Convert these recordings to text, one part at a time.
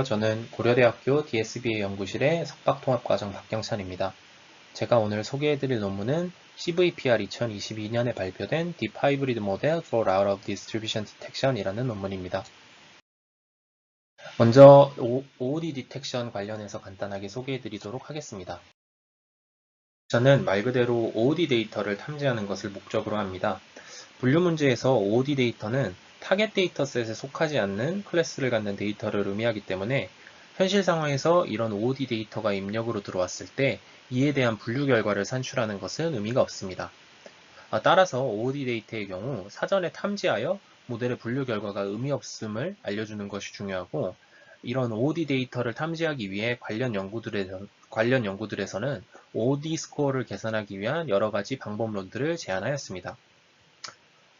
저는 고려대학교 DSBA 연구실의 석박통합과정 박경찬입니다. 제가 오늘 소개해드릴 논문은 CVPR 2022년에 발표된 Deep Hybrid Model for Out of Distribution Detection 이라는 논문입니다. 먼저 OOD 디텍션 관련해서 간단하게 소개해드리도록 하겠습니다. 저는 말 그대로 OOD 데이터를 탐지하는 것을 목적으로 합니다. 분류 문제에서 OOD 데이터는 타겟 데이터셋에 속하지 않는 클래스를 갖는 데이터를 의미하기 때문에 현실 상황에서 이런 OOD 데이터가 입력으로 들어왔을 때 이에 대한 분류 결과를 산출하는 것은 의미가 없습니다. 따라서 OOD 데이터의 경우 사전에 탐지하여 모델의 분류 결과가 의미 없음을 알려주는 것이 중요하고, 이런 OOD 데이터를 탐지하기 위해 관련 연구들에서는 OOD 스코어를 계산하기 위한 여러 가지 방법론들을 제안하였습니다.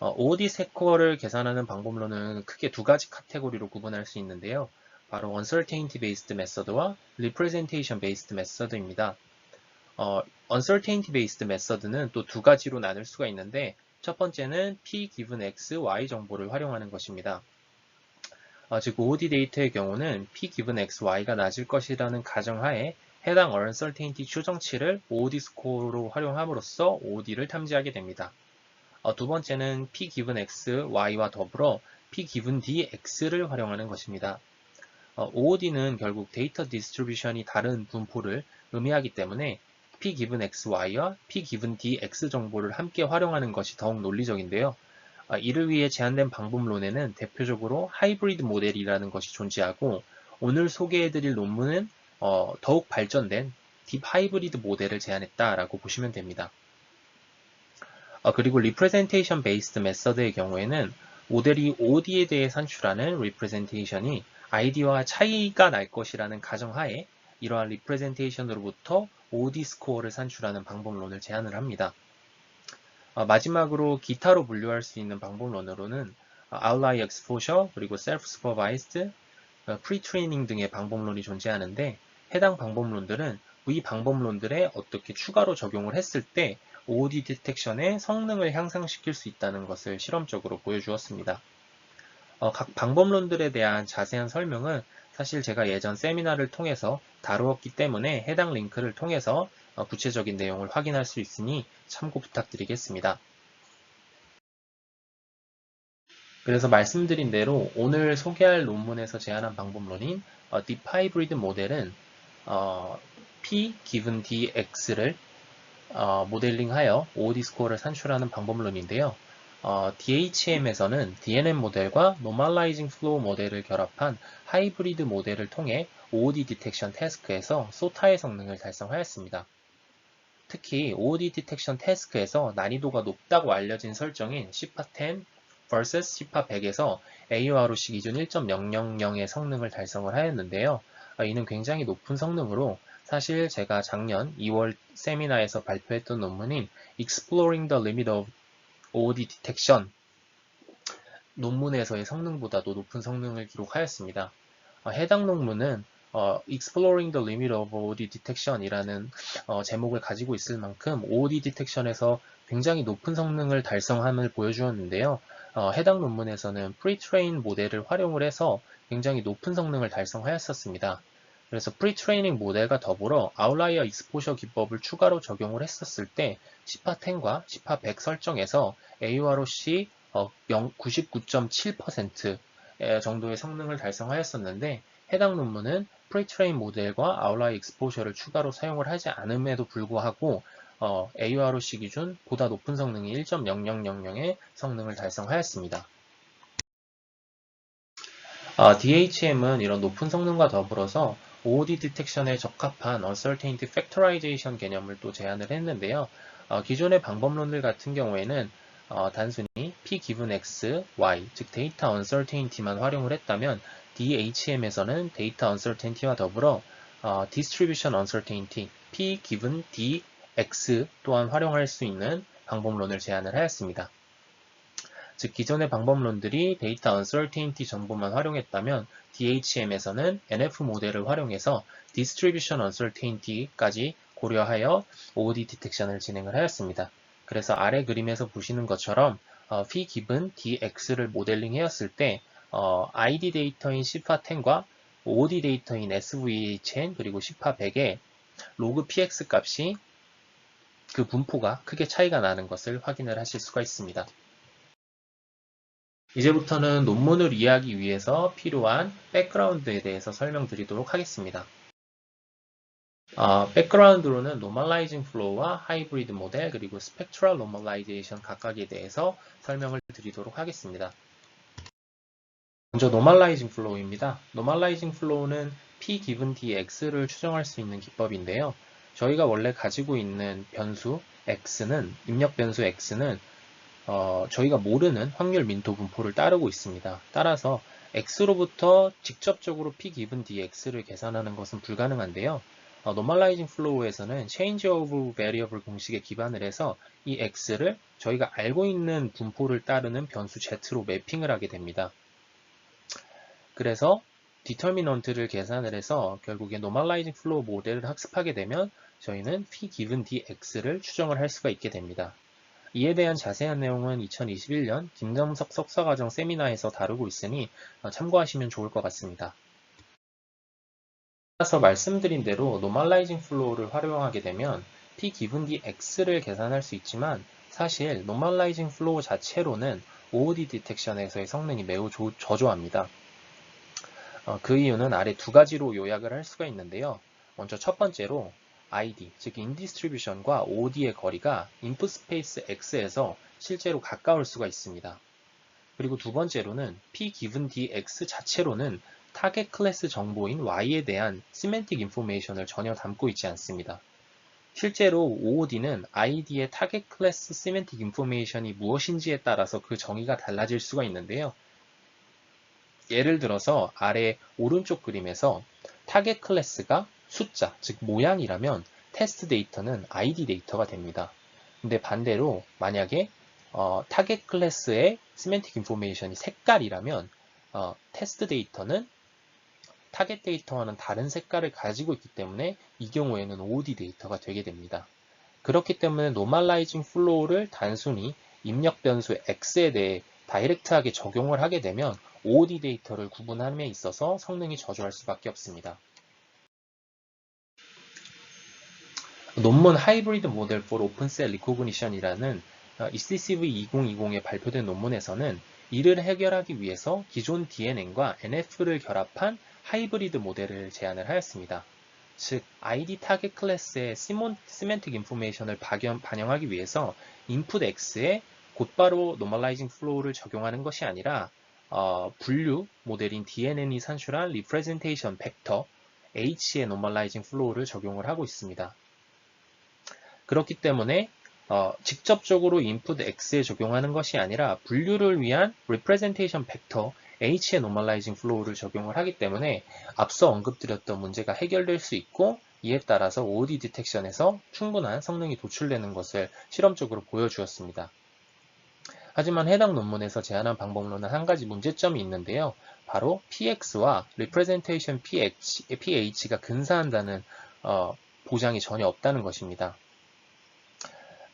OOD 스코어를 계산하는 방법론은 크게 두 가지 카테고리로 구분할 수 있는데요. 바로 Uncertainty Based Method와 Representation Based Method입니다. Uncertainty Based Method는 또 두 가지로 나눌 수가 있는데, 첫 번째는 P given X, Y 정보를 활용하는 것입니다. 즉 OOD 데이터의 경우는 P given X, Y가 낮을 것이라는 가정하에 해당 Uncertainty 추정치를 OOD 스코어로 활용함으로써 OOD를 탐지하게 됩니다. 두 번째는 P given X, Y와 더불어 P given D, X를 활용하는 것입니다. OOD는 결국 데이터 디스트리뷰션이 다른 분포를 의미하기 때문에 P given X, Y와 P given D, X 정보를 함께 활용하는 것이 더욱 논리적인데요. 이를 위해 제안된 방법론에는 대표적으로 하이브리드 모델이라는 것이 존재하고, 오늘 소개해드릴 논문은 더욱 발전된 딥 하이브리드 모델을 제안했다라고 보시면 됩니다. 그리고 Representation Based Method의 경우에는 모델이 OOD에 대해 산출하는 Representation이 ID와 차이가 날 것이라는 가정하에 이러한 Representation으로부터 OOD 스코어를 산출하는 방법론을 제안을 합니다. 마지막으로 기타로 분류할 수 있는 방법론으로는 Outlier Exposure, 그리고 Self-Supervised, Pre-Training 등의 방법론이 존재하는데, 해당 방법론들은 위 방법론들에 어떻게 추가로 적용을 했을 때 OOD 디텍션의 성능을 향상시킬 수 있다는 것을 실험적으로 보여주었습니다. 각 방법론들에 대한 자세한 설명은 사실 제가 예전 세미나를 통해서 다루었기 때문에 해당 링크를 통해서 구체적인 내용을 확인할 수 있으니 참고 부탁드리겠습니다. 그래서 말씀드린 대로 오늘 소개할 논문에서 제안한 방법론인 Deep Hybrid 모델은 P given dx를 모델링하여 OOD 스코어를 산출하는 방법론인데요. DHM에서는 DNN 모델과 Normalizing Flow 모델을 결합한 하이브리드 모델을 통해 OOD 디텍션 태스크에서 SOTA의 성능을 달성하였습니다. 특히 OOD 디텍션 태스크에서 난이도가 높다고 알려진 설정인 CPA-10 vs CPA-100에서 AUROC 기준 1.000의 성능을 달성을 하였는데요. 이는 굉장히 높은 성능으로 사실 제가 작년 2월 세미나에서 발표했던 논문인 Exploring the Limit of OOD Detection 논문에서의 성능보다도 높은 성능을 기록하였습니다. 해당 논문은 Exploring the Limit of OOD Detection 이라는 제목을 가지고 있을 만큼 OOD 디텍션에서 굉장히 높은 성능을 달성함을 보여주었는데요. 해당 논문에서는 Pre-train 모델을 활용을 해서 굉장히 높은 성능을 달성하였었습니다. 그래서 Pre-training 모델과 더불어 Outlier Exposure 기법을 추가로 적용을 했었을 때 CPA-10과 CPA-100 설정에서 AUROC 99.7% 정도의 성능을 달성하였었는데, 해당 논문은 Pre-train 모델과 Outlier Exposure를 추가로 사용을 하지 않음에도 불구하고 AUROC 기준 보다 높은 성능이 1.0000의 성능을 달성하였습니다. DHM은 이런 높은 성능과 더불어서 OOD 디텍션에 적합한 Uncertainty Factorization 개념을 또 제안을 했는데요. 기존의 방법론들 같은 경우에는 단순히 P given X, Y, 즉 데이터 Uncertainty만 활용을 했다면 DHM에서는 데이터 Uncertainty와 더불어 Distribution Uncertainty, P given D, X 또한 활용할 수 있는 방법론을 제안을 하였습니다. 즉 기존의 방법론들이 데이터 Uncertainty 정보만 활용했다면 DHM에서는 NF 모델을 활용해서 Distribution Uncertainty까지 고려하여 OOD 디텍션을 진행을 하였습니다. 그래서 아래 그림에서 보시는 것처럼 P given DX를 모델링 하였을 때 ID 데이터인 CPA-10과 OOD 데이터인 SVHN 그리고 10파 100의 로그 px 값이 그 분포가 크게 차이가 나는 것을 확인을 하실 수가 있습니다. 이제부터는 논문을 이해하기 위해서 필요한 백그라운드에 대해서 설명드리도록 하겠습니다. 백그라운드로는 Normalizing Flow와 하이브리드 모델 그리고 Spectral Normalization 각각에 대해서 설명을 드리도록 하겠습니다. 먼저 Normalizing Flow입니다. Normalizing Flow는 P given dx를 추정할 수 있는 기법인데요. 저희가 원래 가지고 있는 변수 x는 입력 변수 x는 저희가 모르는 확률 민토 분포를 따르고 있습니다. 따라서 x로부터 직접적으로 p given dx를 계산하는 것은 불가능한데요. Normalizing Flow에서는 Change of Variable 공식에 기반을 해서 이 x를 저희가 알고 있는 분포를 따르는 변수 z로 매핑을 하게 됩니다. 그래서 디터미넌트를 계산을 해서 결국에 Normalizing Flow 모델을 학습하게 되면 저희는 p given dx를 추정을 할 수가 있게 됩니다. 이에 대한 자세한 내용은 2021년 김정석 석사과정 세미나에서 다루고 있으니 참고하시면 좋을 것 같습니다. 따라서 말씀드린 대로 Normalizing Flow를 활용하게 되면 P given dx를 계산할 수 있지만 사실 Normalizing Flow 자체로는 OOD 디텍션에서의 성능이 매우 저조합니다. 그 이유는 아래 두 가지로 요약을 할 수가 있는데요. 먼저 첫 번째로 ID, 즉 인디스트리뷰션과 OOD의 거리가 input space X에서 실제로 가까울 수가 있습니다. 그리고 두 번째로는 P given dx 자체로는 타겟 클래스 정보인 Y에 대한 시멘틱 인포메이션을 전혀 담고 있지 않습니다. 실제로 OOD는 ID의 타겟 클래스 시멘틱 인포메이션이 무엇인지에 따라서 그 정의가 달라질 수가 있는데요. 예를 들어서 아래 오른쪽 그림에서 타겟 클래스가 숫자, 즉 모양이라면 테스트 데이터는 ID 데이터가 됩니다. 근데 반대로 만약에 타겟 클래스의 시멘틱 인포메이션이 색깔이라면 테스트 데이터는 타겟 데이터와는 다른 색깔을 가지고 있기 때문에 이 경우에는 OOD 데이터가 되게 됩니다. 그렇기 때문에 Normalizing Flow를 단순히 입력 변수 X에 대해 다이렉트하게 적용을 하게 되면 OOD 데이터를 구분함에 있어서 성능이 저조할 수밖에 없습니다. 논문 Hybrid Model for Open Cell Recognition이라는 ECCV 2020에 발표된 논문에서는 이를 해결하기 위해서 기존 DNN과 NF를 결합한 하이브리드 모델을 제안을 하였습니다. 즉, ID 타겟 클래스의 시멘틱 인포메이션을 반영하기 위해서 input X에 곧바로 Normalizing Flow를 적용하는 것이 아니라 분류 모델인 DNN이 산출한 Representation Vector H의 Normalizing Flow를 적용을 하고 있습니다. 그렇기 때문에 직접적으로 input X에 적용하는 것이 아니라 분류를 위한 Representation Vector H의 Normalizing Flow를 적용을 하기 때문에 앞서 언급드렸던 문제가 해결될 수 있고 이에 따라서 OOD 디텍션에서 충분한 성능이 도출되는 것을 실험적으로 보여주었습니다. 하지만 해당 논문에서 제안한 방법론은 한 가지 문제점이 있는데요. 바로 PX와 Representation PH가 근사한다는 보장이 전혀 없다는 것입니다.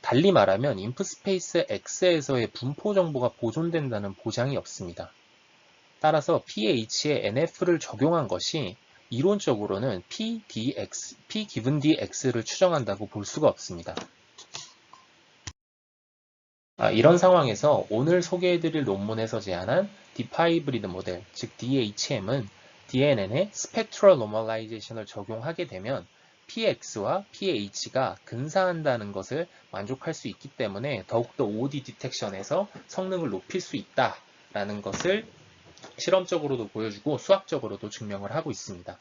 달리 말하면 인풋 스페이스 X에서의 분포 정보가 보존된다는 보장이 없습니다. 따라서 PH에 NF를 적용한 것이 이론적으로는 P given dx를 추정한다고 볼 수가 없습니다. 이런 상황에서 오늘 소개해드릴 논문에서 제안한 Deep Hybrid 모델, 즉 DHM은 DNN의 Spectral Normalization을 적용하게 되면 PX와 PH가 근사한다는 것을 만족할 수 있기 때문에 더욱더 OOD 디텍션에서 성능을 높일 수 있다라는 것을 실험적으로도 보여주고 수학적으로도 증명을 하고 있습니다.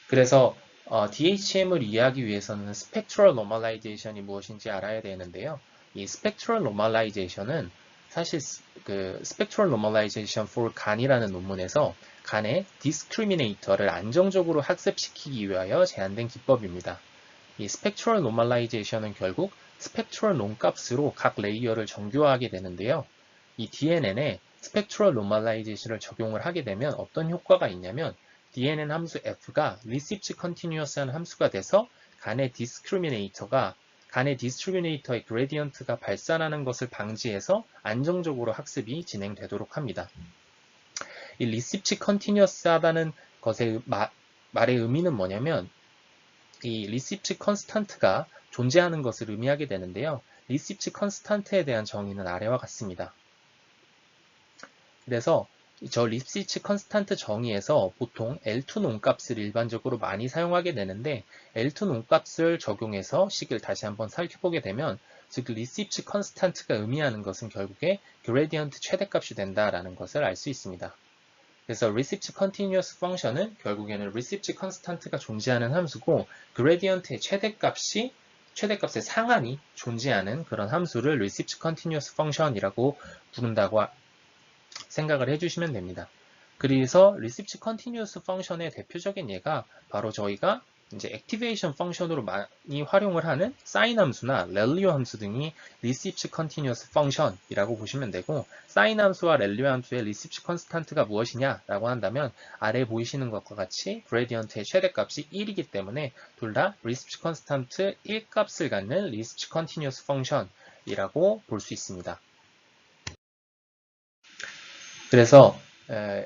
그래서 DHM을 이해하기 위해서는 Spectral Normalization이 무엇인지 알아야 되는데요. 이 Spectral Normalization은 사실 그 Spectral Normalization for 간이라는 논문에서 간의 Discriminator를 안정적으로 학습시키기 위하여 제안된 기법입니다. 이 Spectral Normalization은 결국 Spectral Norm 값으로 각 레이어를 정교화하게 되는데요. 이 DNN에 Spectral Normalization을 적용을 하게 되면 어떤 효과가 있냐면 DNN 함수 f가 Receipt Continuous한 함수가 돼서 간의 디스크리미네이터의 그레디언트가 발산하는 것을 방지해서 안정적으로 학습이 진행되도록 합니다. 이 리시프치 컨티뉴어스하다는 것의 말의 의미는 뭐냐면 이 리시프치 컨스탄트가 존재하는 것을 의미하게 되는데요. 리시프치 컨스탄트에 대한 정의는 아래와 같습니다. 그래서 저 리시프치 컨스탄트 정의에서 보통 L2 논값을 일반적으로 많이 사용하게 되는데 L2 논값을 적용해서 식을 다시 한번 살펴보게 되면 즉 리시프치 컨스탄트가 의미하는 것은 결국에 그레디언트 최대값이 된다라는 것을 알 수 있습니다. 그래서 리시프치 컨티뉴어스 펑션은 결국에는 리시프치 컨스탄트가 존재하는 함수고 그레디언트의 최대값의 상한이 존재하는 그런 함수를 리시프치 컨티뉴어스 펑션이라고 부른다고 생각을 해주시면 됩니다. 그래서 리시프치 컨티뉴어스 펑션의 대표적인 예가 바로 저희가 이제 액티베이션 펑션으로 많이 활용을 하는 사인 함수나 렐리오 함수 등이 리시프치 컨티뉴어스 펑션이라고 보시면 되고 사인 함수와 렐리오 함수의 리시프치 컨스탄트가 무엇이냐라고 한다면 아래 보이시는 것과 같이 그레디언트의 최대값이 1이기 때문에 둘 다 리시프치 컨스탄트 1값을 갖는 리시프치 컨티뉴어스 펑션이라고 볼 수 있습니다. 그래서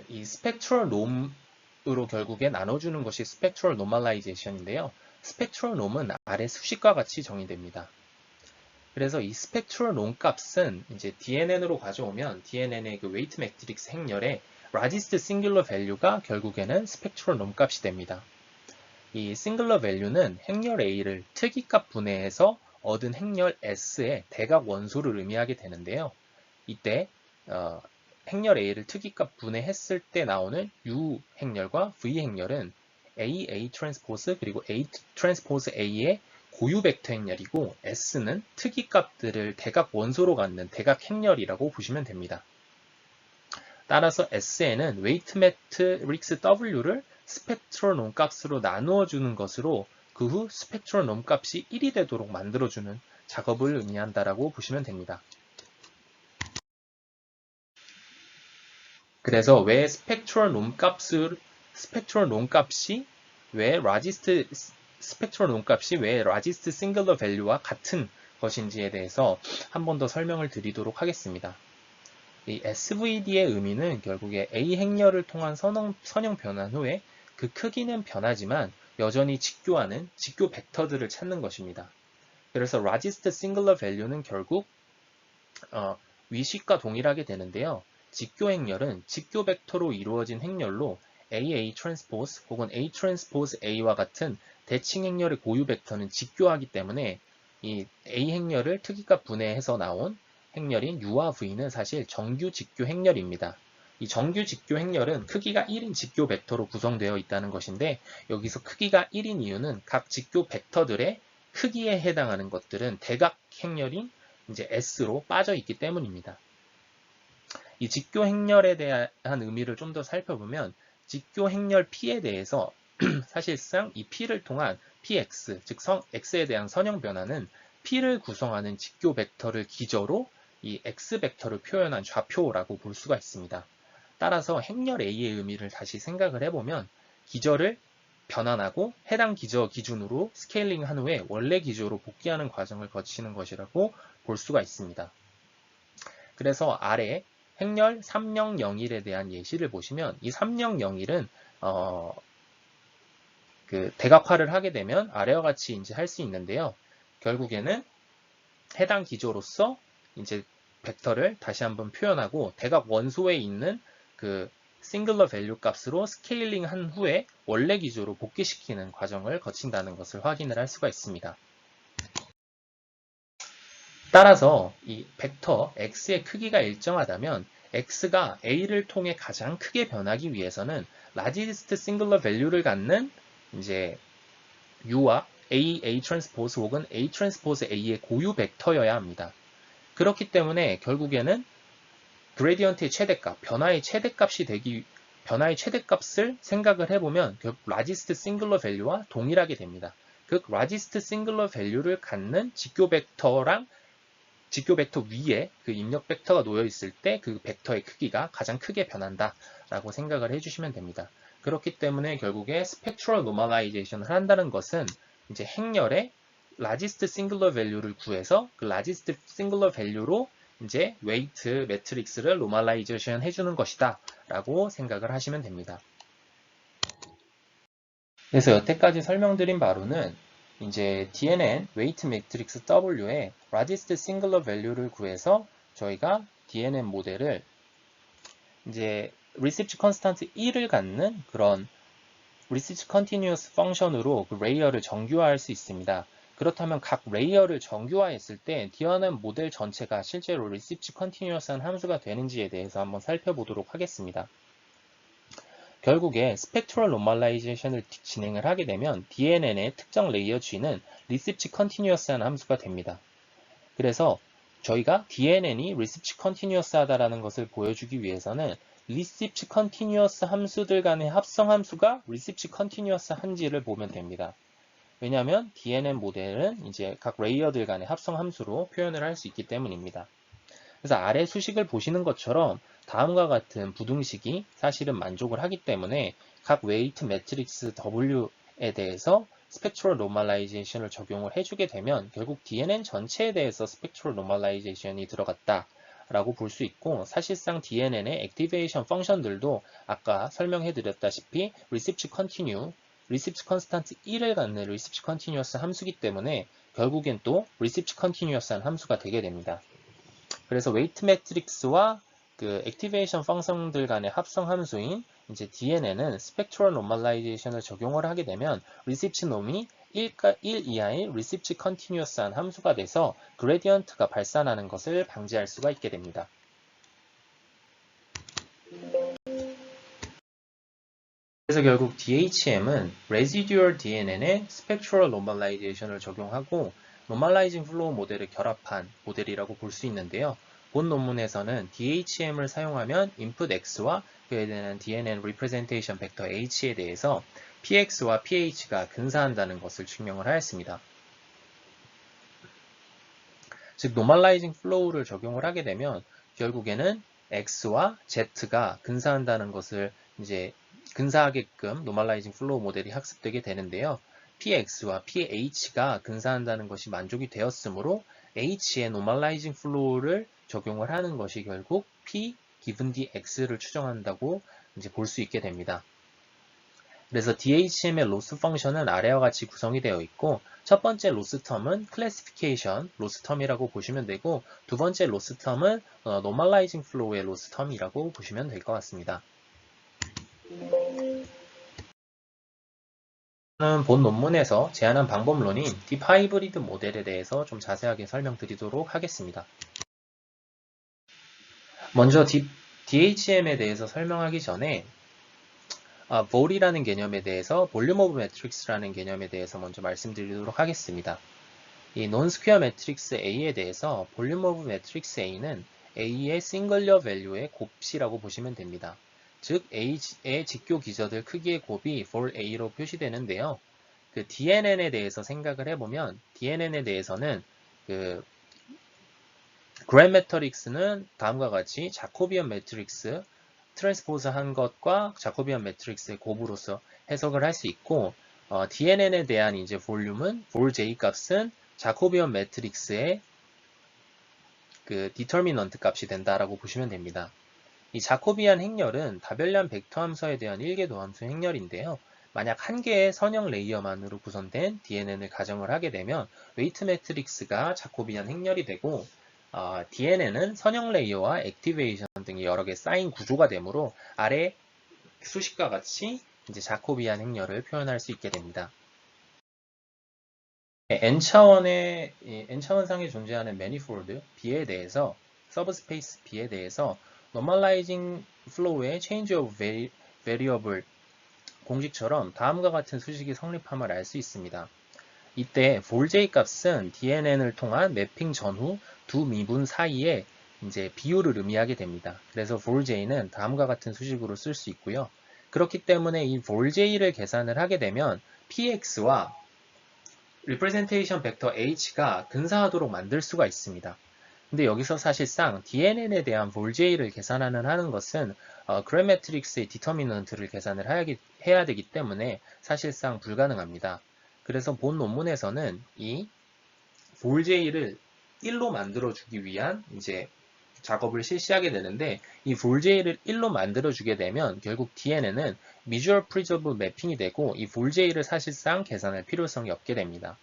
이 스펙트럴 놈으로 결국에 나눠주는 것이 스펙트럴 노멀라이제이션인데요. 스펙트럴 놈은 아래 수식과 같이 정의됩니다. 그래서 이 스펙트럴 놈 값은 이제 DNN으로 가져오면 DNN의 그 웨이트 매트릭스 행렬의 라지스트 싱귤러 밸류가 결국에는 스펙트럴 놈 값이 됩니다. 이 싱글러 밸류는 행렬 A를 특이값 분해해서 얻은 행렬 S의 대각 원소를 의미하게 되는데요. 이때 행렬 A를 특이값 분해했을 때 나오는 U 행렬과 V 행렬은 A 트랜스포즈 그리고 A 트랜스포즈 A의 고유 벡터 행렬이고 S는 특이값들을 대각 원소로 갖는 대각 행렬이라고 보시면 됩니다. 따라서 S에는 웨이트 매트릭스 W를 스펙트럴 놈 값으로 나누어 주는 것으로 그 후 스펙트럴 놈 값이 1이 되도록 만들어주는 작업을 의미한다라고 보시면 됩니다. 그래서 왜 스펙트럴 놈값이 왜 라지스트 싱글러 밸류와 같은 것인지에 대해서 한 번 더 설명을 드리도록 하겠습니다. 이 SVD의 의미는 결국에 A 행렬을 통한 선형 변환 후에 그 크기는 변하지만 여전히 직교하는 직교 벡터들을 찾는 것입니다. 그래서 라지스트 싱글러 밸류는 결국 위식과 동일하게 되는데요. 직교 행렬은 직교 벡터로 이루어진 행렬로 AA 트랜스포즈 혹은 A 트랜스포즈 A와 같은 대칭 행렬의 고유 벡터는 직교하기 때문에 이 A 행렬을 특이값 분해해서 나온 행렬인 U와 V는 사실 정규 직교 행렬입니다. 이 정규 직교 행렬은 크기가 1인 직교 벡터로 구성되어 있다는 것인데 여기서 크기가 1인 이유는 각 직교 벡터들의 크기에 해당하는 것들은 대각 행렬인 이제 S로 빠져 있기 때문입니다. 이 직교 행렬에 대한 의미를 좀 더 살펴보면 직교 행렬 P에 대해서 사실상 이 P를 통한 Px, 즉 X에 대한 선형 변화는 P를 구성하는 직교 벡터를 기저로 이 X 벡터를 표현한 좌표라고 볼 수가 있습니다. 따라서 행렬 A의 의미를 다시 생각을 해보면 기저를 변환하고 해당 기저 기준으로 스케일링한 후에 원래 기저로 복귀하는 과정을 거치는 것이라고 볼 수가 있습니다. 그래서 아래 행렬 3001에 대한 예시를 보시면 이 3001은 그 대각화를 하게 되면 아래와 같이 이제 할 수 있는데요. 결국에는 해당 기조로서 이제 벡터를 다시 한번 표현하고 대각 원소에 있는 그 싱글러 밸류 값으로 스케일링 한 후에 원래 기조로 복귀시키는 과정을 거친다는 것을 확인을 할 수가 있습니다. 따라서 이 벡터 x의 크기가 일정하다면 x가 a를 통해 가장 크게 변하기 위해서는 라지스트 싱글러 밸류를 갖는 이제 u와 a 트랜스포즈 혹은 a 트랜스포즈 a의 고유 벡터여야 합니다. 그렇기 때문에 결국에는 그레디언트의 최대값, 변화의 최대값을 생각을 해보면 결국 라지스트 싱글러 밸류와 동일하게 됩니다. 그 라지스트 싱글러 밸류를 갖는 직교 벡터랑 직교 벡터 위에 그 입력 벡터가 놓여 있을 때 그 벡터의 크기가 가장 크게 변한다라고 생각을 해주시면 됩니다. 그렇기 때문에 결국에 스펙트럴 노멀라이제이션을 한다는 것은 이제 행렬의 라지스트 싱글러 밸류를 구해서 그 라지스트 싱글러 밸류로 이제 웨이트 매트릭스를 노멀라이제이션 해주는 것이다 라고 생각을 하시면 됩니다. 그래서 여태까지 설명드린 바로는 이제 DNN 웨이트 매트릭스 W의 라디스트 싱글러 밸류를 구해서 저희가 DNN 모델을 이제 리시프트 컨스탄트 1을 갖는 그런 리시프트 컨티뉴어스 펑션으로 그 레이어를 정규화할 수 있습니다. 그렇다면 각 레이어를 정규화했을 때 DNN 모델 전체가 실제로 리시프트 컨티뉴어스한 함수가 되는지에 대해서 한번 살펴보도록 하겠습니다. 결국에 스펙트럴 노멀라이제이션을 진행을 하게 되면 DNN의 특정 레이어 G는 리시프트 컨티뉴어스한 함수가 됩니다. 그래서 저희가 DNN이 리시프트 컨티뉴어스하다라는 것을 보여주기 위해서는 리시프트 컨티뉴어스 함수들 간의 합성 함수가 리시프트 컨티뉴어스한지를 보면 됩니다. 왜냐하면 DNN 모델은 이제 각 레이어들 간의 합성 함수로 표현을 할 수 있기 때문입니다. 그래서 아래 수식을 보시는 것처럼 다음과 같은 부등식이 사실은 만족을 하기 때문에 각 웨이트 매트릭스 W에 대해서 스펙트럴 노멀라이제이션을 적용을 해주게 되면 결국 DNN 전체에 대해서 스펙트럴 노멀라이제이션이 들어갔다라고 볼 수 있고, 사실상 DNN의 액티베이션 펑션들도 아까 설명해드렸다시피 리시프트 컨티뉴, 리시프트 컨스탄트 1을 갖는 리시프트 컨티뉴어스 함수기 때문에 결국엔 또 리시프트 컨티뉴어스한 함수가 되게 됩니다. 그래서 웨이트 매트릭스와 그 액티베이션 펑션들 간의 합성 함수인 이제 DNN은 스펙트럴 노멀라이제이션을 적용을 하게 되면 리시프트 놈이 1 이하의 리시프트 컨티뉴어스한 함수가 돼서 그레디언트가 발산하는 것을 방지할 수가 있게 됩니다. 그래서 결국 DHM은 Residual DNN에 Spectral Normalization을 적용하고 Normalizing Flow 모델을 결합한 모델이라고 볼 수 있는데요. 본 논문에서는 DHM을 사용하면 input X와 그에 대한 DNN Representation Vector H에 대해서 PX와 PH가 근사한다는 것을 증명을 하였습니다. 즉 Normalizing Flow를 적용을 하게 되면 결국에는 X와 Z가 근사한다는 것을 이제 근사하게끔 노멀라이징 플로우 모델이 학습되게 되는데요. PX와 PH가 근사한다는 것이 만족이 되었으므로 H의 노멀라이징 플로우를 적용을 하는 것이 결국 P given dX를 추정한다고 이제 볼 수 있게 됩니다. 그래서 DHM의 로스 펑션은 아래와 같이 구성이 되어 있고, 첫 번째 로스 텀은 클래시피케이션 로스 텀이라고 보시면 되고, 두 번째 로스 텀은 노멀라이징 플로우의 로스 텀이라고 보시면 될 것 같습니다. 저는 본 논문에서 제안한 방법론인 딥 하이브리드 모델에 대해서 좀 자세하게 설명드리도록 하겠습니다. 먼저 DHM에 대해서 설명하기 전에 vol이라는 개념에 대해서 볼륨 오브 매트릭스라는 개념에 대해서 먼저 말씀드리도록 하겠습니다. 이 non-square 매트릭스 A에 대해서 볼륨 오브 매트릭스 A는 A의 싱글러 밸류의 곱이라고 보시면 됩니다. 즉 A의 직교 기저들 크기의 곱이 for A로 표시되는데요. 그 DNN에 대해서 생각을 해보면 DNN에 대해서는 그 그램 매트릭스는 다음과 같이 자코비언 매트릭스 트랜스포즈 한 것과 자코비언 매트릭스의 곱으로서 해석을 할 수 있고, DNN에 대한 이제 볼륨은 볼 J 값은 자코비언 매트릭스의 그 디터미넌트 값이 된다라고 보시면 됩니다. 이 자코비안 행렬은 다별량 벡터 함수에 대한 1개 도함수 행렬인데요. 만약 한 개의 선형 레이어만으로 구성된 DNN을 가정을 하게 되면 웨이트 매트릭스가 자코비안 행렬이 되고, DNN은 선형 레이어와 액티베이션 등의 여러 개 쌓인 구조가 되므로 아래 수식과 같이 이제 자코비안 행렬을 표현할 수 있게 됩니다. n차원상에 존재하는 매니폴드 B에 대해서 서브스페이스 B에 대해서 Normalizing Flow의 Change of Variable 공식처럼 다음과 같은 수식이 성립함을 알 수 있습니다. 이때 볼J 값은 DNN을 통한 매핑 전후 두 미분 사이에 이제 비율을 의미하게 됩니다. 그래서 볼J는 다음과 같은 수식으로 쓸 수 있고요. 그렇기 때문에 이 볼J를 계산을 하게 되면 PX와 Representation Vector H가 근사하도록 만들 수가 있습니다. 근데 여기서 사실상 DNN에 대한 볼J를 계산하는 것은 그램 매트릭스의 디터미넌트를 계산을 해야 되기 때문에 사실상 불가능합니다. 그래서 본 논문에서는 이 볼J를 1로 만들어주기 위한 이제 작업을 실시하게 되는데 이 볼제이를 1로 만들어주게 되면 결국 DNN은 Visual Preservable 매핑이 되고 이 볼제이를 사실상 계산할 필요성이 없게 됩니다.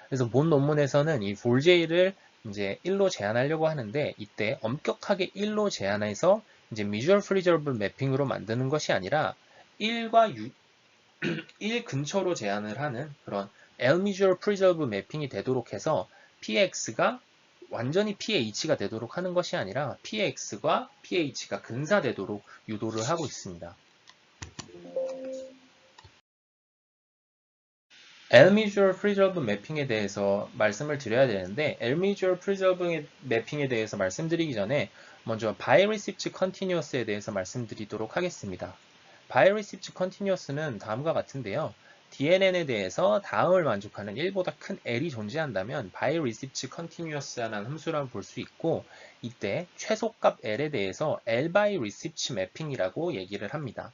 그래서 본 논문에서는 이 볼제이를 이제 1로 제한하려고 하는데 이때 엄격하게 1로 제한해서 이제 Visual Preservable 매핑으로 만드는 것이 아니라 1과 1 근처로 제한을 하는 그런 L-Visual Preservable 매핑이 되도록 해서 PX가 완전히 PH가 되도록 하는 것이 아니라 PX과 PH가 근사되도록 유도를 하고 있습니다. L-Visual Preservable 매핑에 대해서 말씀을 드려야 되는데 L-Visual Preservable 매핑에 대해서 말씀드리기 전에 먼저 Bi-Reciproc Continuous에 대해서 말씀드리도록 하겠습니다. Bi-Reciproc Continuous는 다음과 같은데요. DNN에 대해서 다음을 만족하는 1보다 큰 L이 존재한다면 Bi-Reciproc Continuous라는 함수라고 볼 수 있고 이때 최소값 L에 대해서 L-by-Reciproc 매핑이라고 얘기를 합니다.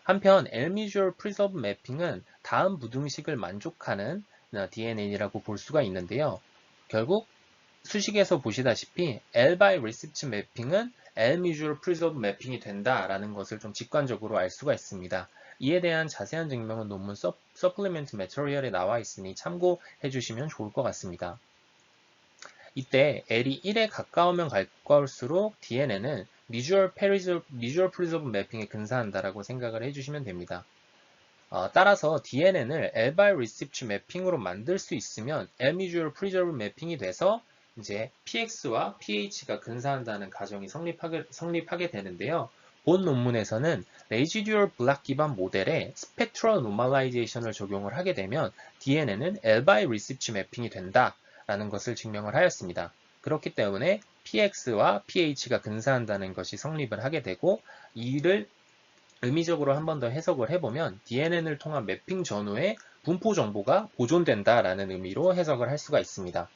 한편 L-Visual Preservable 매핑은 다음 부등식을 만족하는 DNN이라고 볼 수가 있는데요. 결국 수식에서 보시다시피 L-by-Reciproc 매핑은 L-Visual Preservable 매핑이 된다라는 것을 좀 직관적으로 알 수가 있습니다. 이에 대한 자세한 증명은 논문 Supplement Material에 나와 있으니 참고해 주시면 좋을 것 같습니다. 이때 L이 1에 가까우면 가까울수록 DNN은 Visual Preservable 매핑에 근사한다라고 생각을 해주시면 됩니다. 따라서 DNN을 L-by-Reciproc 매핑으로 만들 수 있으면 L-Visual Preservable 매핑이 돼서 이제 PX와 PH가 근사한다는 가정이 성립하게 되는데요. 본 논문에서는 Residual Block 기반 모델에 Spectral Normalization을 적용을 하게 되면 DNN은 L-by-Reciproc 매핑이 된다라는 것을 증명을 하였습니다. 그렇기 때문에 PX와 PH가 근사한다는 것이 성립을 하게 되고 이를 의미적으로 한 번 더 해석을 해보면 DNN을 통한 매핑 전후의 분포 정보가 보존된다라는 의미로 해석을 할 수가 있습니다.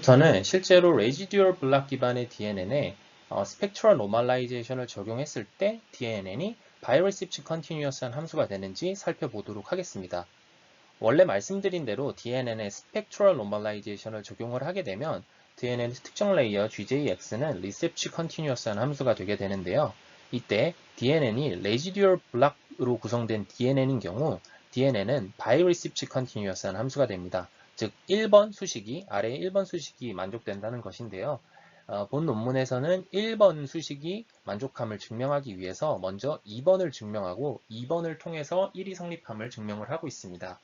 저는 실제로 Residual Block 기반의 DNN에 Spectral Normalization을 적용했을 때 DNN이 Bi-Reciproc Continuous한 함수가 되는지 살펴보도록 하겠습니다. 원래 말씀드린 대로 DNN에 Spectral Normalization을 적용을 하게 되면 DNN의 특정 레이어 GJX는 Reciproc Continuous한 함수가 되게 되는데요. 이때 DNN이 Residual Block으로 구성된 DNN인 경우 DNN은 Bi-Reciproc Continuous한 함수가 됩니다. 즉 1번 수식이 아래 1번 수식이 만족된다는 것인데요. 본 논문에서는 1번 수식이 만족함을 증명하기 위해서 먼저 2번을 증명하고 2번을 통해서 1이 성립함을 증명을 하고 있습니다.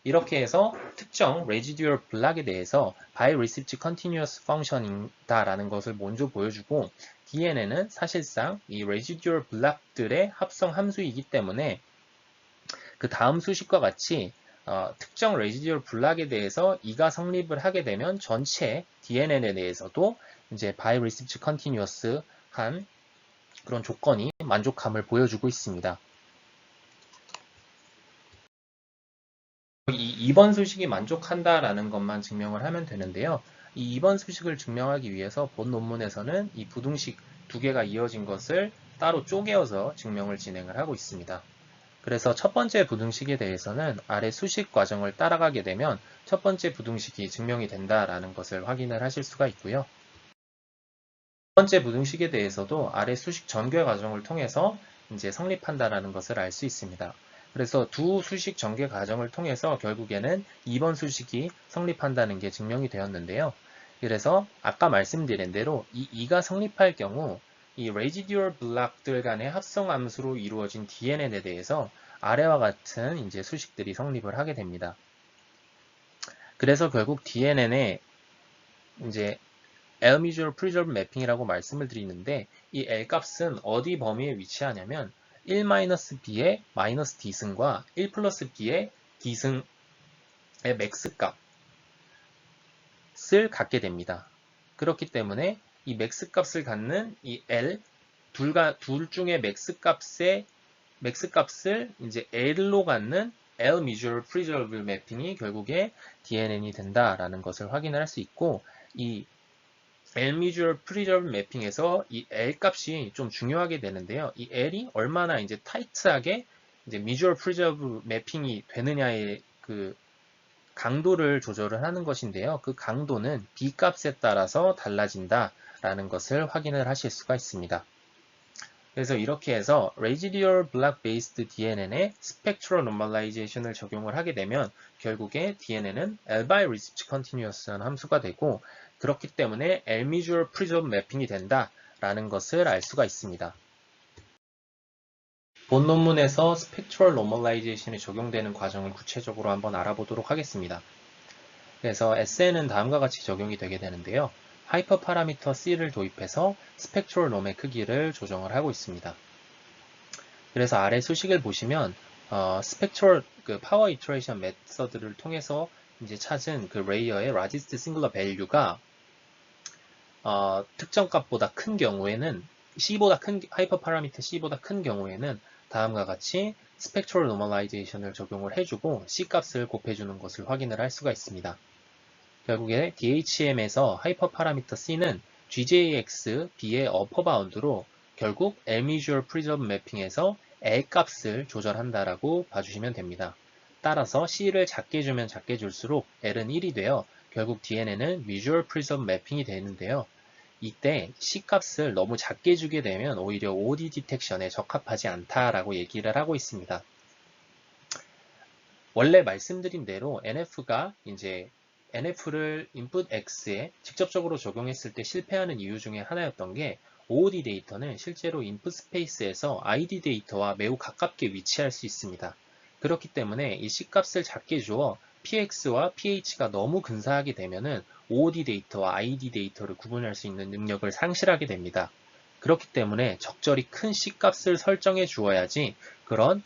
이렇게 해서 특정 Residual Block에 대해서 Bi-Reciproc Continuous Function이다라는 것을 먼저 보여주고 DNN은 사실상 이 Residual Block들의 합성 함수이기 때문에 그 다음 수식과 같이 특정 Residual Block에 대해서 이가 성립을 하게 되면 전체 DNN에 대해서도 이제 Bi-Reciproc Continuous한 그런 조건이 만족함을 보여주고 있습니다. 이 2번 수식이 만족한다라는 것만 증명을 하면 되는데요. 이 2번 수식을 증명하기 위해서 본 논문에서는 이 부등식 두 개가 이어진 것을 따로 쪼개어서 증명을 진행을 하고 있습니다. 그래서 첫 번째 부등식에 대해서는 아래 수식 과정을 따라가게 되면 첫 번째 부등식이 증명이 된다라는 것을 확인을 하실 수가 있고요. 두 번째 부등식에 대해서도 아래 수식 전개 과정을 통해서 이제 성립한다라는 것을 알 수 있습니다. 그래서 두 수식 전개 과정을 통해서 결국에는 2번 수식이 성립한다는 게 증명이 되었는데요. 그래서 아까 말씀드린 대로 이 2가 성립할 경우 이 Residual Block들 간의 합성 함수로 이루어진 DNN에 대해서 아래와 같은 이제 수식들이 성립을 하게 됩니다. 그래서 결국 DNN에 이제 L-Visual Preservable 매핑이라고 말씀을 드리는데 이 L 값은 어디 범위에 위치하냐면 1-b의 마이너스 D승과 1 플러스 B의 D승의 맥스 값을 갖게 됩니다. 그렇기 때문에 이 맥스 값을 갖는 이 L 둘 중에 맥스 값을 이제 L로 갖는 L-Visual Preservable 매핑이 결국에 DNN이 된다라는 것을 확인할 수 있고 이 L-Visual Preservable 매핑에서 이 L 값이 좀 중요하게 되는데요. 이 L이 얼마나 이제 타이트하게 이제 Visual Preservable 매핑이 되느냐의 그 강도를 조절을 하는 것인데요. 그 강도는 B 값에 따라서 달라진다라는 것을 확인을 하실 수가 있습니다. 그래서 이렇게 해서 Residual Block Based DNN에 Spectral Normalization을 적용을 하게 되면 결국에 DNN은 L by Recipes Continuous라는 함수가 되고 그렇기 때문에 L-Mutual Preserve 매핑이 된다라는 것을 알 수가 있습니다. 본 논문에서 Spectral Normalization이 적용되는 과정을 구체적으로 한번 알아보도록 하겠습니다. 그래서 SN은 다음과 같이 적용이 되게 되는데요. 하이퍼 파라미터 C를 도입해서 스펙트럴 놈의 크기를 조정을 하고 있습니다. 그래서 아래 수식을 보시면 스펙트럴 파워 이터레이션 메서드를 통해서 이제 찾은 그 레이어의 라지스트 싱글러 밸류가 특정 값보다 큰 경우에는 하이퍼 파라미터 C보다 큰 경우에는 다음과 같이 스펙트럴 노멀라이제이션을 적용을 해주고 C 값을 곱해주는 것을 확인을 할 수가 있습니다. 결국에 DHM에서 하이퍼 파라미터 C는 GJX B의 어퍼 바운드로 결국 L-Mutual Preserve 매핑에서 L 값을 조절한다라고 봐주시면 됩니다. 따라서 C를 작게 주면 작게 줄수록 L은 1이 되어 결국 DNN은 Mutual Preserve 매핑이 되는데요. 이때 C 값을 너무 작게 주게 되면 오히려 OD 디텍션에 적합하지 않다라고 얘기를 하고 있습니다. 원래 말씀드린 대로 NF가 이제 NF를 input X에 직접적으로 적용했을 때 실패하는 이유 중에 하나였던 게 OOD 데이터는 실제로 input 스페이스에서 ID 데이터와 매우 가깝게 위치할 수 있습니다. 그렇기 때문에 이 C값을 작게 주어 PX와 PH가 너무 근사하게 되면은 OOD 데이터와 ID 데이터를 구분할 수 있는 능력을 상실하게 됩니다. 그렇기 때문에 적절히 큰 C값을 설정해 주어야지 그런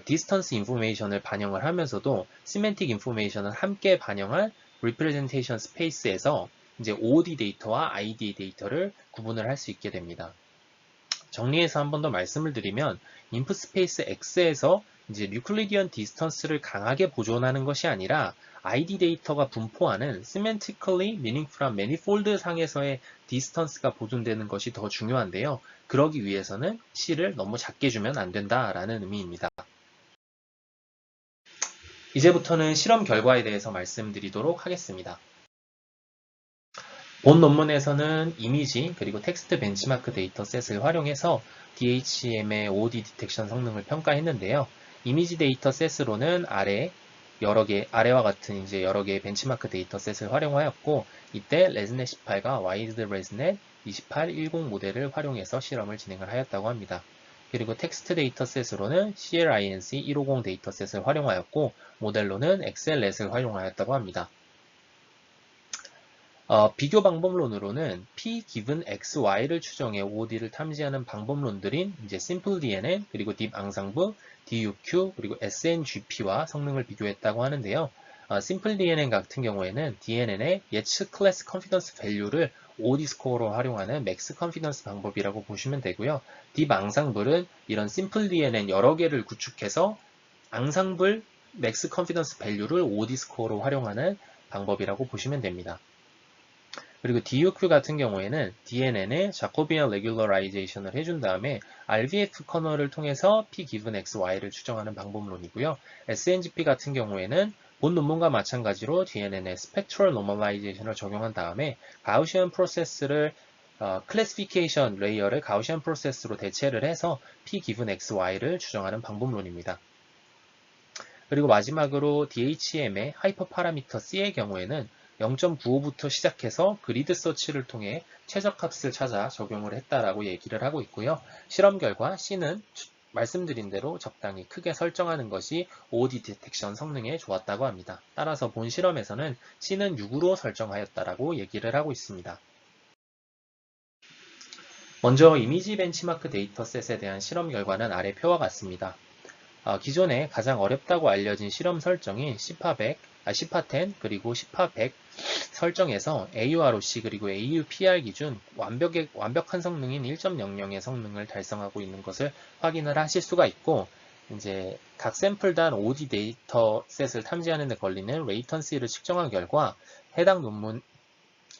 디스턴스 인포메이션을 반영을 하면서도 시멘틱 인포메이션을 함께 반영할 리프레젠테이션 스페이스에서 이제 OOD 데이터와 ID 데이터를 구분을 할 수 있게 됩니다. 정리해서 한 번 더 말씀을 드리면 인풋 스페이스 X에서 이제 유클리디언 디스턴스를 강하게 보존하는 것이 아니라 ID 데이터가 분포하는 semantically meaningful한 manifold 상에서의 디스턴스가 보존되는 것이 더 중요한데요. 그러기 위해서는 C를 너무 작게 주면 안 된다라는 의미입니다. 이제부터는 실험 결과에 대해서 말씀드리도록 하겠습니다. 본 논문에서는 이미지 그리고 텍스트 벤치마크 데이터셋을 활용해서 DHM의 OOD 디텍션 성능을 평가했는데요. 이미지 데이터셋으로는 아래와 같은 이제 여러 개의 벤치마크 데이터셋을 활용하였고 이때 레즈넷 18과 와이드 레즈넷 2810 모델을 활용해서 실험을 진행을 하였다고 합니다. 그리고 텍스트 데이터셋으로는 CLINC 150 데이터셋을 활용하였고 모델로는 엑셀넷을 활용하였다고 합니다. 비교 방법론으로는 P given XY를 추정해 OOD를 탐지하는 방법론들인 이제 Simple DNN 그리고 Deep 앙상블, DUQ 그리고 SNGP와 성능을 비교했다고 하는데요. Simple DNN 같은 경우에는 DNN의 예측 클래스 컨피던스 밸류를 OOD 스코어로 활용하는 맥스 컨피던스 방법이라고 보시면 되고요. Deep 앙상블은 이런 Simple DNN 여러 개를 구축해서 앙상블 맥스 컨피던스 밸류를 OOD 스코어로 활용하는 방법이라고 보시면 됩니다. 그리고 DUQ 같은 경우에는 DNN의 자코비안 레귤러라이제이션을 해준 다음에 RVF 커널을 통해서 P given XY를 추정하는 방법론이고요. SNGP 같은 경우에는 본 논문과 마찬가지로 DNN의 스펙트럴 노멀라이제이션을 적용한 다음에 가우시안 프로세스를 클래시피케이션 레이어를 가우시안 프로세스로 대체를 해서 P given XY를 추정하는 방법론입니다. 그리고 마지막으로 DHM의 하이퍼 파라미터 C의 경우에는 0.95부터 시작해서 그리드 서치를 통해 최적값을 찾아 적용을 했다라고 얘기를 하고 있고요. 실험 결과 C는 말씀드린 대로 적당히 크게 설정하는 것이 OOD 디텍션 성능에 좋았다고 합니다. 따라서 본 실험에서는 C는 6으로 설정하였다라고 얘기를 하고 있습니다. 먼저 이미지 벤치마크 데이터셋에 대한 실험 결과는 아래 표와 같습니다. 기존에 가장 어렵다고 알려진 실험 설정인 시파10 그리고 시파100 설정에서 AUROC 그리고 AUPR 기준 완벽한 성능인 1.00의 성능을 달성하고 있는 것을 확인을 하실 수가 있고 이제 각 샘플단 OOD 데이터셋을 탐지하는 데 걸리는 레이턴시를 측정한 결과 해당 논문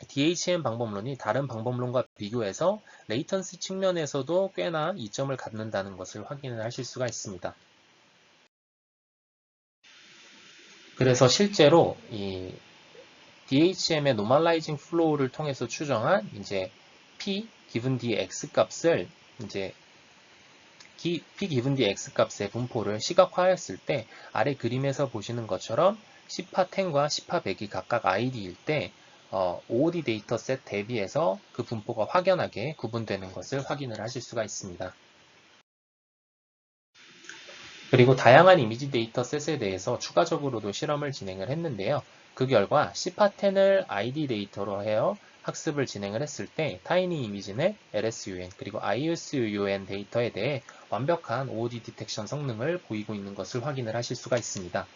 DHM 방법론이 다른 방법론과 비교해서 레이턴시 측면에서도 꽤나 이점을 갖는다는 것을 확인을 하실 수가 있습니다. 그래서 실제로 이 DHM의 Normalizing Flow를 통해서 추정한 이제 P given dx 값을 이제 P given dx 값의 분포를 시각화했을 때 아래 그림에서 보시는 것처럼 10파 10과 10파 100이 각각 ID일 때 OOD 데이터셋 대비해서 그 분포가 확연하게 구분되는 것을 확인을 하실 수가 있습니다. 그리고 다양한 이미지 데이터셋에 대해서 추가적으로도 실험을 진행을 했는데요. 그 결과 10파10을 ID 데이터로 하여 학습을 진행을 했을 때 타이니 이미지는 LSUN 그리고 ISUN 데이터에 대해 완벽한 OOD 디텍션 성능을 보이고 있는 것을 확인을 하실 수가 있습니다.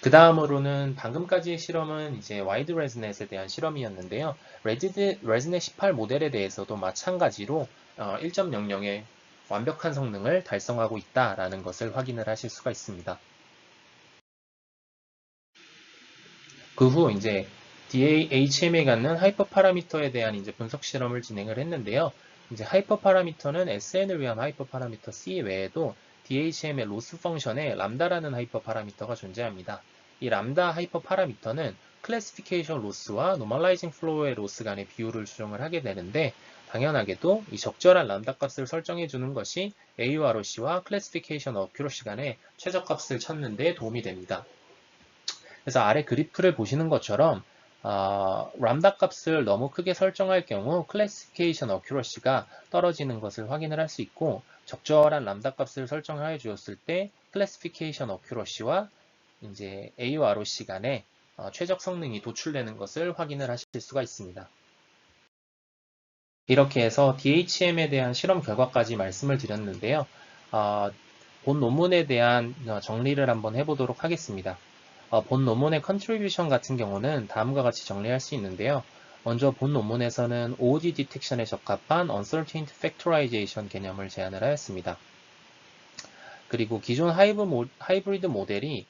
그 다음으로는 방금까지의 실험은 이제 와이드 레즈넷에 대한 실험이었는데요. 레즈넷 18 모델에 대해서도 마찬가지로 1.00의 완벽한 성능을 달성하고 있다라는 것을 확인을 하실 수가 있습니다. 그 후 이제 DHM에 갖는 하이퍼 파라미터에 대한 이제 분석 실험을 진행을 했는데요. 이제 하이퍼 파라미터는 SN을 위한 하이퍼 파라미터 C 외에도 DHM의 로스 펑션에 람다라는 하이퍼 파라미터가 존재합니다. 이 람다 하이퍼 파라미터는 클래시피케이션 로스와 노멀라이징 플로우의 로스 간의 비율을 추정을 하게 되는데 당연하게도 이 적절한 람다 값을 설정해 주는 것이 AUROC와 클래시피케이션 어큐러시 간의 최저값을 찾는 데 도움이 됩니다. 그래서 아래 그래프를 보시는 것처럼 람다 값을 너무 크게 설정할 경우 클래시피케이션 어큐러시가 떨어지는 것을 확인을 할 수 있고 적절한 람다 값을 설정해 주었을 때 클래시피케이션 어큐러시와 이제 AUROC 간의 최적 성능이 도출되는 것을 확인을 하실 수가 있습니다. 이렇게 해서 DHM에 대한 실험 결과까지 말씀을 드렸는데요. 본 논문에 대한 정리를 한번 해보도록 하겠습니다. 본 논문의 컨트리뷰션 같은 경우는 다음과 같이 정리할 수 있는데요. 먼저 본 논문에서는 OOD 디텍션에 적합한 Uncertainty Factorization 개념을 제안을 하였습니다. 그리고 기존 하이브리드 모델이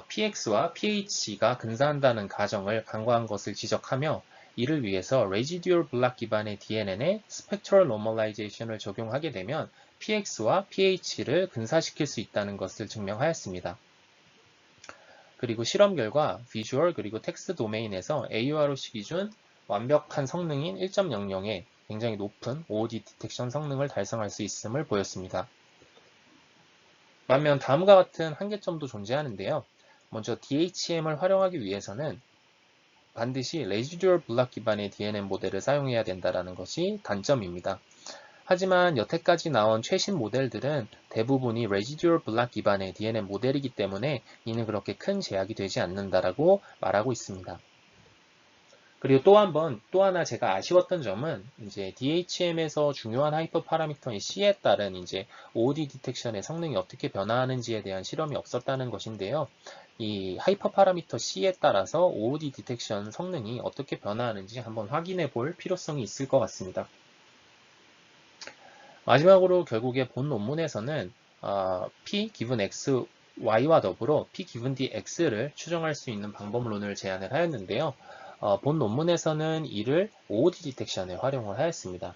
px와 ph가 근사한다는 가정을 간과한 것을 지적하며 이를 위해서 Residual Block 기반의 DNN에 Spectral Normalization을 적용하게 되면 px와 ph를 근사시킬 수 있다는 것을 증명하였습니다. 그리고 실험 결과 비주얼 그리고 텍스트 도메인에서 AUROC 기준 완벽한 성능인 1.00의 굉장히 높은 OOD 디텍션 성능을 달성할 수 있음을 보였습니다. 반면 다음과 같은 한계점도 존재하는데요. 먼저 DHM을 활용하기 위해서는 반드시 레지듀얼 블락 기반의 DNN 모델을 사용해야 된다는 것이 단점입니다. 하지만 여태까지 나온 최신 모델들은 대부분이 레지듀얼 블락 기반의 DNN 모델이기 때문에 이는 그렇게 큰 제약이 되지 않는다라고 말하고 있습니다. 그리고 또 하나 제가 아쉬웠던 점은 이제 DHM에서 중요한 하이퍼 파라미터인 C에 따른 이제 OOD 디텍션의 성능이 어떻게 변화하는지에 대한 실험이 없었다는 것인데요. 이 하이퍼 파라미터 C에 따라서 OOD 디텍션 성능이 어떻게 변화하는지 한번 확인해 볼 필요성이 있을 것 같습니다. 마지막으로 결국에 본 논문에서는 P given X, Y와 더불어 P given D, X를 추정할 수 있는 방법론을 제안을 하였는데요. 본 논문에서는 이를 OOD 디텍션에 활용을 하였습니다.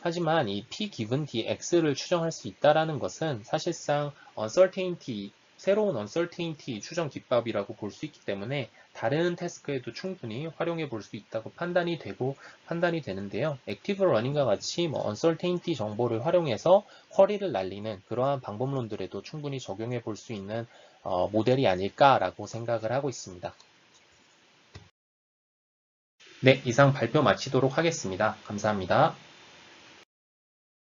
하지만 이 P given D, X를 추정할 수 있다는 것은 사실상 uncertainty, 새로운 uncertainty 추정 기법이라고 볼 수 있기 때문에 다른 태스크에도 충분히 활용해 볼 수 있다고 판단이 되는데요. 액티브 러닝과 같이 uncertainty 정보를 활용해서 쿼리를 날리는 그러한 방법론들에도 충분히 적용해 볼 수 있는 모델이 아닐까라고 생각을 하고 있습니다. 네, 이상 발표 마치도록 하겠습니다. 감사합니다.